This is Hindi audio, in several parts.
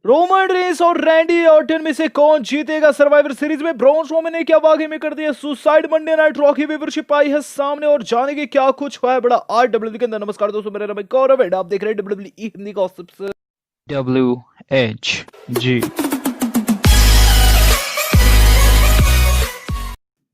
रोमन रेंस और रैंडी ऑर्टन में से कौन जीतेगा सर्वाइवर सीरीज में? ब्रॉन स्ट्रोमैन ने क्या वाकई में कर दिया सुसाइड? मंडे नाइट रॉ की व्यूअरशिप आई है सामने और जाने के क्या कुछ हुआ है बड़ा आज डब्ल्यूडब्ल्यूई के अंदर। नमस्कार दोस्तों, मेरा नाम है गौरव है, आप देख रहे हैं डब्ल्यूडब्ल्यूई हिंदी गॉसिप्स WHG।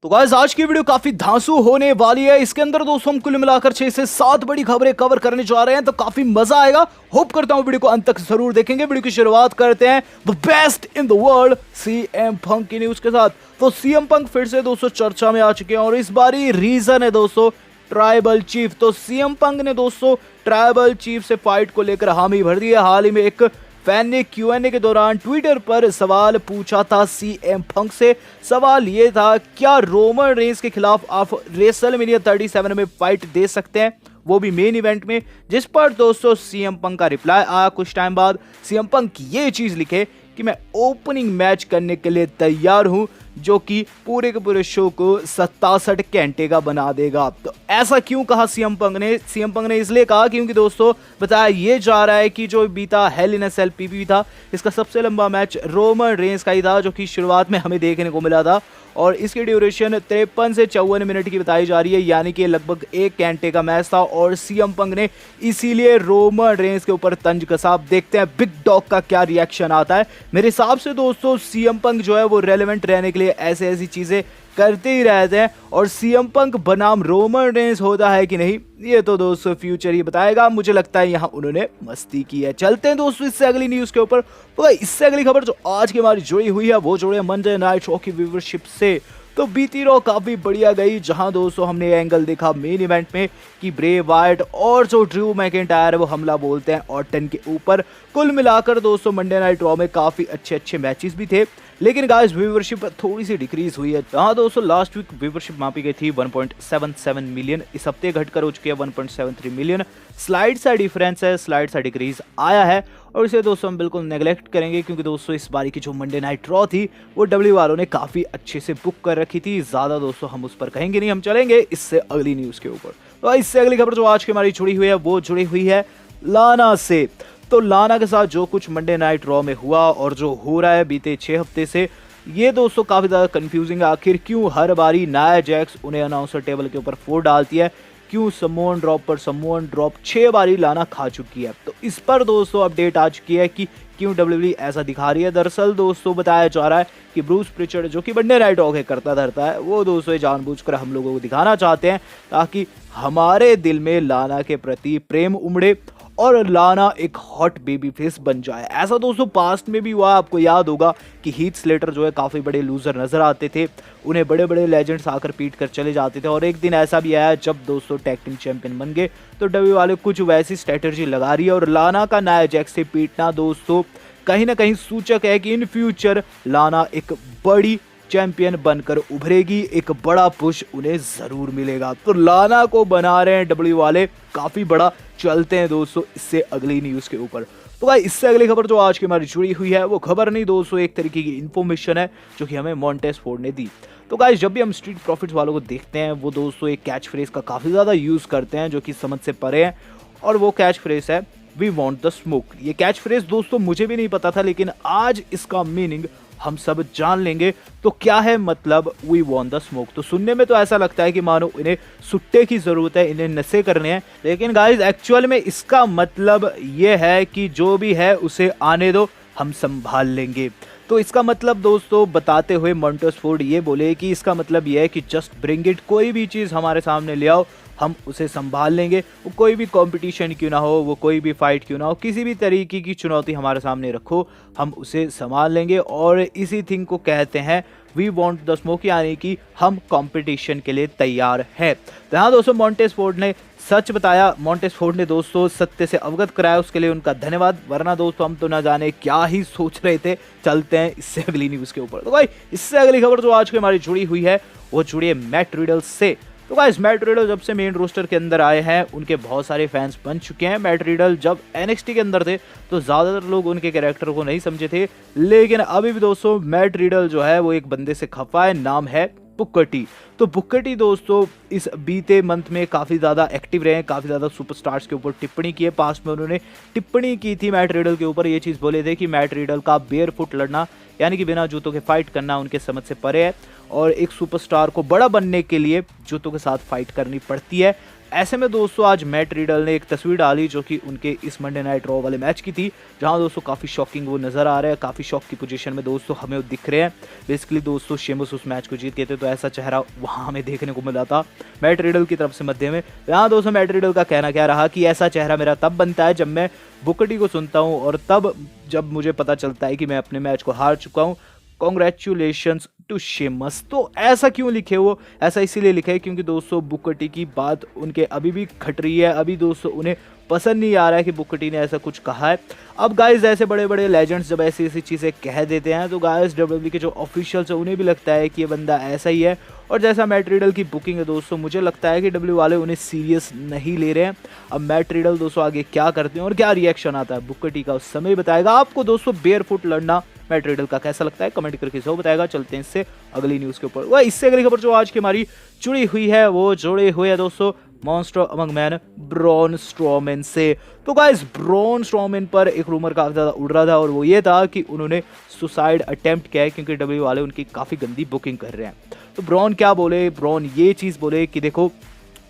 तो गाइस आज की वीडियो काफी धांसू होने वाली है। इसके अंदर दोस्तों हम कुल मिलाकर 6 से 7 बड़ी खबरें कवर करने जा रहे हैं, तो काफी मजा आएगा। होप करता हूं वीडियो को अंत तक जरूर देखेंगे। वीडियो की शुरुआत करते हैं the best in the world CM Punk की न्यूज के साथ। तो सीएम पंक फिर से दोस्तों चर्चा में आ चुके हैं और इस बारी रीजन है दोस्तों ट्राइबल चीफ। तो सीएम पंक ने दोस्तों ट्राइबल चीफ से फाइट को लेकर हामी भर दी है। हाल ही में एक फैन ने Q&A के दौरान ट्विटर पर सवाल पूछा था सीएम पंक से। सवाल ये था, क्या रोमन रेंस के खिलाफ आप रेसलमेनिया 37 में फाइट दे सकते हैं, वो भी मेन इवेंट में? जिस पर दोस्तों सीएम पंक का रिप्लाई आया कुछ टाइम बाद। सीएम पंक ये चीज लिखे कि मैं ओपनिंग मैच करने के लिए तैयार हूं, जो कि पूरे के पूरे शो को 67 घंटे का बना देगा। तो ऐसा क्यों कहा सीएम पंक ने? सीएम पंक ने इसलिए कहा क्योंकि दोस्तों बताया ये जा रहा है कि जो बीता हेल इन अ सेल PPV था, इसका सबसे लंबा मैच रोमन रेंस का ही था, जो कि शुरुआत में हमें देखने को मिला था और इसकी ड्यूरेशन 53 से 54 मिनट की बताई जा रही है, यानी कि लगभग 1 घंटे का मैच था। और सीएम पंक ने इसीलिए रोमन रेंस के ऊपर तंज कसा। देखते हैं बिग डॉग का क्या रिएक्शन आता है। मेरे हिसाब से दोस्तों सीएम पंक जो है वो रेलेवेंट रहने के लिए ऐसी चीजें करते ही रहते हैं, और सीएम पंक बनाम रोमन रेंस होता है कि नहीं, ये तो दोस्तों फ्यूचर ही बताएगा। मुझे लगता है यहाँ उन्होंने मस्ती की है। चलते हैं दोस्तों इससे अगली न्यूज के ऊपर। तो इससे अगली खबर जो आज की हमारी जुड़ी हुई है वो जुड़ी है मंडे नाइट रॉ की व्यूअरशिप से। तो बीती रॉ काफी बढ़िया गई, जहां दोस्तों हमने एंगल देखा मेन इवेंट में कि ब्रे वाइट और जो ड्रू मैकिंटायर वो हमला बोलते हैं ऑर्टन के ऊपर। कुल मिलाकर दोस्तों मंडे नाइट रॉ में काफी अच्छे मैचेस भी थे, लेकिन गाइस व्यूअरशिप थोड़ी सी डिक्रीज हुई है। जहां दोस्तों लास्ट वीक व्यूअरशिप मापी गई थी 1.77 मिलियन, इस हफ्ते घटकर हो चुकी है 1.73 मिलियन। स्लाइड सा डिफरेंस है, स्लाइड सा डिक्रीज आया है और इसे दोस्तों हम बिल्कुल नेग्लेक्ट करेंगे, क्योंकि दोस्तों इस बारी की जो मंडे नाइट रॉ थी वो डब्ल्यू वालों ने काफी अच्छे से बुक कर रखी थी। ज्यादा दोस्तों हम उस पर कहेंगे नहीं, हम चलेंगे इससे अगली न्यूज के ऊपर। तो इससे अगली खबर जो आज की हमारी जुड़ी हुई है वो जुड़ी हुई है लाना से। तो लाना के साथ जो कुछ मंडे नाइट रॉ में हुआ और जो हो रहा है बीते 6 हफ्ते से, ये दोस्तों काफी ज्यादा कंफ्यूजिंग है। आखिर क्यों हर बारी नाया जैक्स उन्हें अनाउंसर टेबल के ऊपर फोड़ डालती है? क्यों समोन ड्रॉप पर समोन ड्रॉप 6 बारी लाना खा चुकी है? तो इस पर दोस्तों अपडेट आ चुकी है कि क्यों डब्ल्यूडब्ल्यूई ऐसा दिखा रही है। दरअसल दोस्तों बताया जा रहा है कि ब्रूस प्रिचर्ड जो कि मंडे नाइट रॉ के करता धरता है, वो दोस्तों जानबूझकर हम लोगों को दिखाना चाहते हैं ताकि हमारे दिल में लाना के प्रति प्रेम उमड़े और लाना एक हॉट बेबी फेस बन जाए। ऐसा दोस्तों पास्ट में भी हुआ। आपको याद होगा कि हीथ स्लेटर जो है काफी बड़े लूजर नजर आते थे, उन्हें बड़े बड़े लेजेंड्स आकर पीट कर चले जाते थे, और एक दिन ऐसा भी आया जब दोस्तों टैग टीम चैंपियन बन गए। तो डब्ल्यू वाले कुछ वैसी स्ट्रेटजी लगा रही है और लाना का नाया जैक्स से पीटना दोस्तों कहीं ना कहीं सूचक है कि इन फ्यूचर लाना एक बड़ी चैंपियन बनकर उभरेगी, एक बड़ा पुश उन्हें जरूर मिलेगा। तो लाना को बना रहे हैं डब्ल्यू वाले काफी बड़ा। चलते हैं दोस्तों इससे अगली न्यूज के ऊपर। तो भाई इससे अगली खबर जो आज की हमारी जुड़ी हुई है वो खबर नहीं दोस्तों, एक तरीके की इंफॉर्मेशन है जो कि हमें मॉन्टेज फोर्ड ने दी। तो गाइस जब भी हम स्ट्रीट प्रॉफिट्स वालों को देखते हैं वो दोस्तों एक कैच फ्रेज का काफी ज्यादा यूज करते हैं जो कि समझ से परे है, और वो कैच फ्रेज है वी वांट द स्मोक। ये कैच फ्रेज दोस्तों मुझे भी नहीं पता था, लेकिन आज इसका मीनिंग हम सब जान लेंगे। तो क्या है मतलब वी वांट द स्मोक? तो सुनने में तो ऐसा लगता है कि मानो इन्हें सुट्टे की जरूरत है, इन्हें नशे करने हैं, लेकिन गाइस एक्चुअल में इसका मतलब ये है कि जो भी है उसे आने दो, हम संभाल लेंगे। तो इसका मतलब दोस्तों बताते हुए मॉन्टेज फोर्ड ये बोले कि इसका मतलब ये है कि जस्ट ब्रिंग इट, कोई भी चीज़ हमारे सामने ले आओ, हम उसे संभाल लेंगे। वो कोई भी कंपटीशन क्यों ना हो, वो कोई भी फाइट क्यों ना हो, किसी भी तरीके की चुनौती हमारे सामने रखो, हम उसे संभाल लेंगे। और इसी थिंग को कहते हैं वी वांट द स्मोक, यानी कि हम कंपटीशन के लिए तैयार हैं। तो यहाँ दोस्तों मॉन्टेज फोर्ड ने सच बताया, मॉन्टेज फोर्ड ने दोस्तों सत्य से अवगत कराया, उसके लिए उनका धन्यवाद। वरना दोस्तों हम तो ना जाने क्या ही सोच रहे थे। चलते हैं इससे अगली न्यूज़ के ऊपर। तो भाई इससे अगली खबर जो आज की हमारी जुड़ी हुई है वो जुड़ी है मैट रिडल से। तो गाइस मैट रिडल जब से मेन रोस्टर के अंदर आए हैं उनके बहुत सारे फैंस बन चुके हैं। मैट रिडल जब NXT के अंदर थे तो ज़्यादातर लोग उनके कैरेक्टर को नहीं समझे थे, लेकिन अभी भी दोस्तों मैट रिडल जो है वो एक बंदे से खफा है, नाम है बुकर टी। तो बुकर टी दोस्तों इस बीते मंथ में काफ़ी ज़्यादा एक्टिव रहे हैं, काफ़ी ज़्यादा सुपरस्टार्स के ऊपर टिप्पणी की है। पास्ट में उन्होंने टिप्पणी की थी मैट रिडल के ऊपर, ये चीज़ बोले थे कि मैट रिडल का बेयर फुट लड़ना यानी कि बिना जूतों के फाइट करना उनके समझ से परे है और एक सुपरस्टार को बड़ा बनने के लिए जूतों के साथ फाइट करनी पड़ती है। ऐसे में दोस्तों आज मैट रिडल ने एक तस्वीर डाली जो कि उनके इस मंडे नाइट रॉ वाले मैच की थी, जहां दोस्तों काफ़ी शॉकिंग वो नज़र आ रहे हैं, काफ़ी शॉक की पोजीशन में दोस्तों हमें वो दिख रहे हैं। बेसिकली दोस्तों शेमस उस मैच को जीत गए थे, तो ऐसा चेहरा वहां हमें देखने को मिला था मैट रिडल की तरफ से मध्य में। यहाँ दोस्तों मैट रिडल का कहना क्या रहा कि ऐसा चेहरा मेरा तब बनता है जब मैं बुकर टी को सुनता हूँ और तब जब मुझे पता चलता है कि मैं अपने मैच को हार चुका हूँ। Congratulations to Seamus. तो ऐसा क्यों लिखे वो? ऐसा इसीलिए लिखे क्योंकि दोस्तों बुकर टी की बात उनके अभी भी खट रही है, अभी दोस्तों उन्हें पसंद नहीं आ रहा है कि बुकर टी ने ऐसा कुछ कहा है। अब गाइस ऐसे बड़े बड़े लेजेंड्स जब ऐसी ऐसी चीज़ें कह देते हैं तो गाइस डब्ल्यूडब्ल्यूई के जो ऑफिशियल्स हैं उन्हें भी लगता है कि ये बंदा ऐसा ही है। और जैसा मैट रिडल की बुकिंग है दोस्तों, मुझे लगता है कि डब्ल्यू वाले उन्हें सीरियस नहीं ले रहे हैं। अब मैट रिडल दोस्तों आगे क्या करते हैं और क्या रिएक्शन आता है बुकर टी का उस समय बताएगा। आपको दोस्तों बेयर फुट लड़ना मैट रिडल का कैसा लगता है कमेंट करके जरूर बताएगा। चलते हैं इससे अगली न्यूज़ के ऊपर। वह इससे अगली खबर जो आज की हमारी जुड़ी हुई है वो जुड़े हुए है दोस्तों monster among man Braun Strowman से। तो गाइस ब्रॉन स्ट्रोमैन पर एक रूमर काफी ज्यादा उड़ रहा था और वो ये था कि उन्होंने सुसाइड अटेम्प्ट किया है क्योंकि डब्ल्यू वाले उनकी काफी गंदी बुकिंग कर रहे हैं। तो ब्रॉन क्या बोले? ब्रॉन ये चीज बोले कि देखो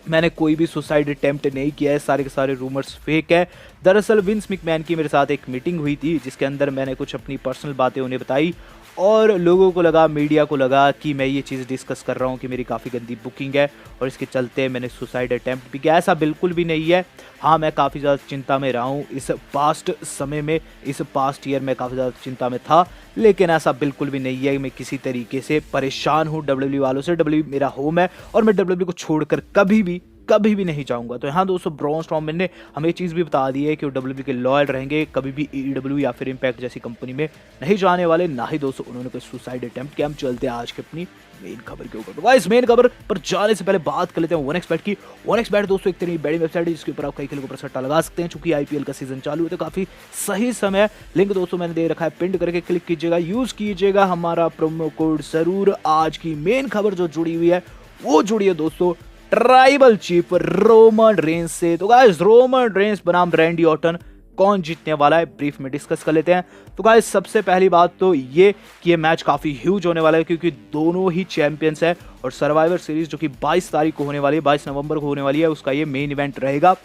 मैंने कोई भी सुसाइड अटेम्प्ट नहीं किया है, सारे के सारे रूमर्स फेक है। दरअसल विंस मैकमैन की मेरे साथ एक मीटिंग हुई थी जिसके अंदर मैंने कुछ अपनी पर्सनल बातें उन्हें बताई और लोगों को लगा, मीडिया को लगा कि मैं ये चीज़ डिस्कस कर रहा हूँ कि मेरी काफ़ी गंदी बुकिंग है और इसके चलते मैंने सुसाइड अटेम्प्ट भी किया। ऐसा बिल्कुल भी नहीं है। हाँ मैं काफ़ी ज़्यादा चिंता में रहा हूँ इस पास्ट समय में, इस पास्ट ईयर में काफ़ी ज़्यादा चिंता में था, लेकिन ऐसा बिल्कुल भी नहीं है। मैं किसी तरीके से परेशान हूँ डब्ल्यूडब्ल्यूई वालों से। डब्ल्यूडब्ल्यूई मेरा होम है और मैं डब्ल्यूडब्ल्यूई को छोड़कर कभी भी नहीं जाऊंगा। तो यहाँ दोस्तों ब्रॉन स्ट्रोमैन ने हमें ये चीज़ भी बता दी है कि वो डब्ल्यूडब्ल्यूई के लॉयल रहेंगे, कभी भी ईडब्ल्यू या फिर इम्पैक्ट जैसी कंपनी में नहीं जाने वाले, ना ही दोस्तों उन्होंने कोई सुसाइड अटेम्प्ट किया। हम चलते हैं आज के अपनी मेन खबर के ऊपर। तो गाइस मेन खबर पर जाने से पहले बात कर लेते हैं 1xBet की। 1xBet दोस्तों एक तरह की बड़ी वेबसाइट है जिसके ऊपर आप कई खेलों को सट्टा लगा सकते हैं। चूंकि आईपीएल का सीजन चालू है तो काफी सही समय। लिंक दोस्तों मैंने दे रखा है, पिन करके क्लिक कीजिएगा, यूज कीजिएगा हमारा प्रोमो कोड जरूर। आज की मेन खबर जो जुड़ी हुई है वो जुड़ी है दोस्तों ट्राइबल चीफ रोमन रेंस से। तो गाइस रोमन रेंस बनाम रैंडी ऑर्टन, कौन जीतने वाला है ब्रीफ में डिस्कस कर लेते हैं। तो गाइस सबसे पहली बात तो ये कि ये मैच काफी ह्यूज होने वाला है क्योंकि दोनों ही चैंपियंस है और सर्वाइवर सीरीज जो कि 22 तारीख को होने वाली है, 22 नवंबर को होने वाली है, उसका ये मेन इवेंट रहेगा।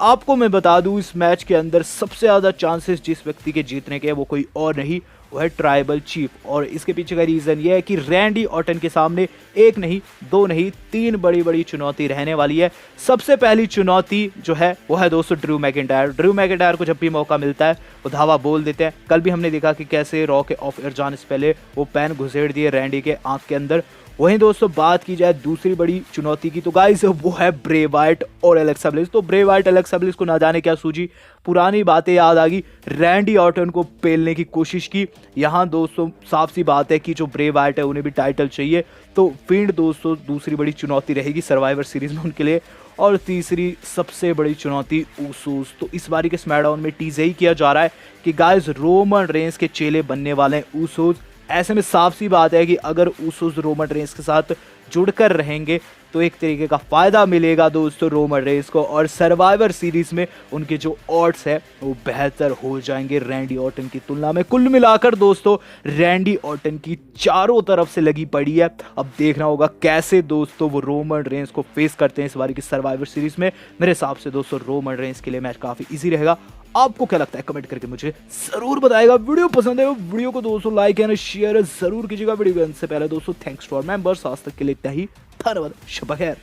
आपको मैं बता दूं इस मैच के अंदर सबसे ज्यादा चांसेस जिस व्यक्ति के जीतने के है वो कोई और नहीं, वो है ट्राइबल चीफ। और इसके पीछे का रीजन ये है कि रैंडी ऑर्टन के सामने एक नहीं, दो नहीं, तीन बड़ी बड़ी चुनौती रहने वाली है। सबसे पहली चुनौती जो है वो है दोस्तों ड्रू मैकिंटायर। ड्रू मैकिंटायर को जब भी मौका मिलता है वो धावा बोल देते हैं। कल भी हमने देखा कि कैसे रॉ के ऑफ एयर जाने से पहले वो पेन घुसेड़ दिए रैंडी के आंख के अंदर। वहीं दोस्तों बात की जाए दूसरी बड़ी चुनौती की तो गाइस वो है ब्रे वाइट और एलेक्सा ब्लिस। तो ब्रे वाइट एलेक्सा ब्लिस को ना जाने क्या सूझी, पुरानी बातें याद आ गई, रैंडी ऑर्टन को पेलने की कोशिश की। यहाँ दोस्तों साफ सी बात है कि जो ब्रे वाइट है उन्हें भी टाइटल चाहिए, तो फील्ड दोस्तों दूसरी बड़ी चुनौती रहेगी सर्वाइवर सीरीज में उनके लिए। और तीसरी सबसे बड़ी चुनौती ऊसोस। तो इस बारी के स्मैकडाउन में टीज यही किया जा रहा है कि गाइस रोमन रेंस के चेले बनने वाले हैं ऊसोस। ऐसे में साफ सी बात है कि अगर ऊसोस रोमन रेंस के साथ जुड़कर रहेंगे तो एक तरीके का फायदा मिलेगा दोस्तों रोमन रेंस को और सर्वाइवर सीरीज में उनके जो ऑड्स है वो बेहतर हो जाएंगे रैंडी ऑर्टन की तुलना में। कुल मिलाकर दोस्तों रैंडी ऑर्टन की चारों तरफ से लगी पड़ी है। अब देखना होगा कैसे दोस्तों वो रोमन रेंस को फेस करते हैं इस बार की सर्वाइवर सीरीज में। मेरे हिसाब से दोस्तों रोमन रेंस के लिए मैच काफी इजी रहेगा। आपको क्या लगता है कमेंट करके मुझे जरूर बताएगा। वीडियो पसंद है वीडियो को दोस्तों लाइक एंड शेयर जरूर कीजिएगा। वीडियो से पहले दोस्तों थैंक्स टू आवर मेंबर्स। आज तक के लिए इतना ही, धन्यवाद, शुभ खैर।